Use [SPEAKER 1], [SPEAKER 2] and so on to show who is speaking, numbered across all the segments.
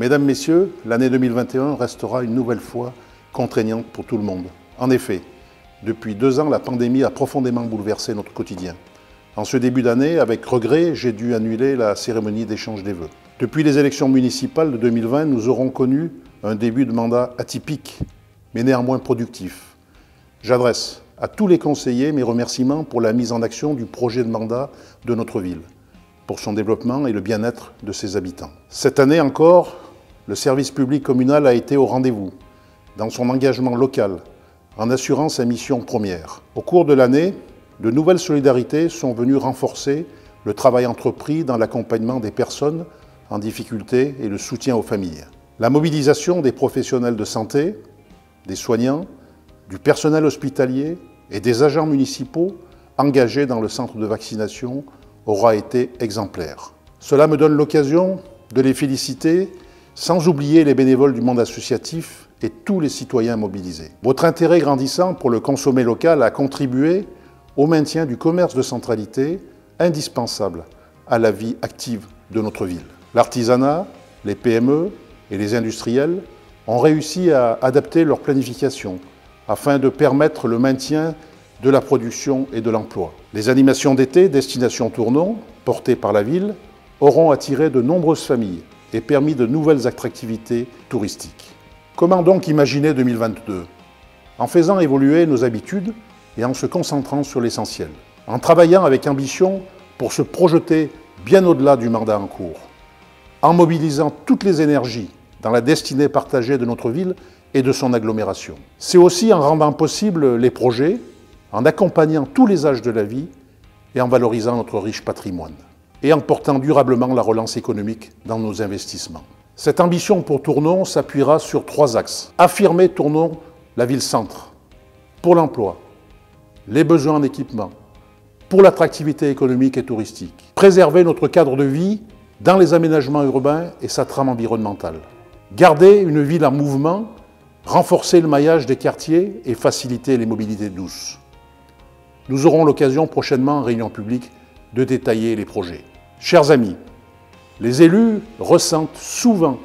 [SPEAKER 1] Mesdames, Messieurs, l'année 2021 restera une nouvelle fois contraignante pour tout le monde. En effet, depuis 2 ans, la pandémie a profondément bouleversé notre quotidien. En ce début d'année, avec regret, j'ai dû annuler la cérémonie d'échange des vœux. Depuis les élections municipales de 2020, nous aurons connu un début de mandat atypique, mais néanmoins productif. J'adresse à tous les conseillers mes remerciements pour la mise en action du projet de mandat de notre ville, pour son développement et le bien-être de ses habitants. Cette année encore, le service public communal a été au rendez-vous, dans son engagement local, en assurant sa mission première. Au cours de l'année, de nouvelles solidarités sont venues renforcer le travail entrepris dans l'accompagnement des personnes en difficulté et le soutien aux familles. La mobilisation des professionnels de santé, des soignants, du personnel hospitalier et des agents municipaux engagés dans le centre de vaccination aura été exemplaire. Cela me donne l'occasion de les féliciter, sans oublier les bénévoles du monde associatif et tous les citoyens mobilisés. Votre intérêt grandissant pour le consommer local a contribué au maintien du commerce de centralité, indispensable à la vie active de notre ville. L'artisanat, les PME et les industriels ont réussi à adapter leur planification afin de permettre le maintien de la production et de l'emploi. Les animations d'été, Destination Tournon, portées par la ville, auront attiré de nombreuses familles et permis de nouvelles attractivités touristiques. Comment donc imaginer 2022? En faisant évoluer nos habitudes et en se concentrant sur l'essentiel. En travaillant avec ambition pour se projeter bien au-delà du mandat en cours. En mobilisant toutes les énergies dans la destinée partagée de notre ville et de son agglomération. C'est aussi en rendant possible les projets, en accompagnant tous les âges de la vie et en valorisant notre riche patrimoine. Et en portant durablement la relance économique dans nos investissements. Cette ambition pour Tournon s'appuiera sur 3 axes. Affirmer Tournon la ville-centre, pour l'emploi, les besoins en équipement, pour l'attractivité économique et touristique. Préserver notre cadre de vie dans les aménagements urbains et sa trame environnementale. Garder une ville en mouvement, renforcer le maillage des quartiers et faciliter les mobilités douces. Nous aurons l'occasion prochainement en réunion publique de détailler les projets. Chers amis, les élus ressentent souvent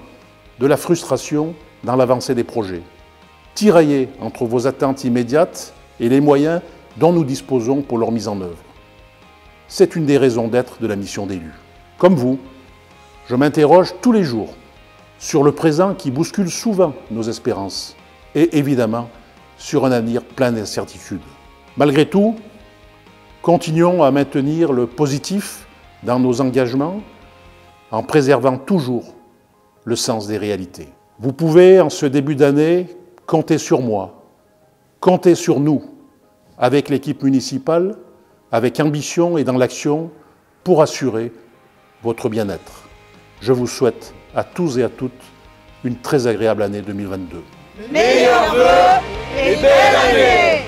[SPEAKER 1] de la frustration dans l'avancée des projets, tiraillés entre vos attentes immédiates et les moyens dont nous disposons pour leur mise en œuvre. C'est une des raisons d'être de la mission d'élu. Comme vous, je m'interroge tous les jours sur le présent qui bouscule souvent nos espérances et évidemment sur un avenir plein d'incertitudes. Malgré tout, continuons à maintenir le positif dans nos engagements en préservant toujours le sens des réalités. Vous pouvez, en ce début d'année, compter sur moi, compter sur nous, avec l'équipe municipale, avec ambition et dans l'action, pour assurer votre bien-être. Je vous souhaite à tous et à toutes une très agréable année 2022.
[SPEAKER 2] Meilleurs vœux et belle année!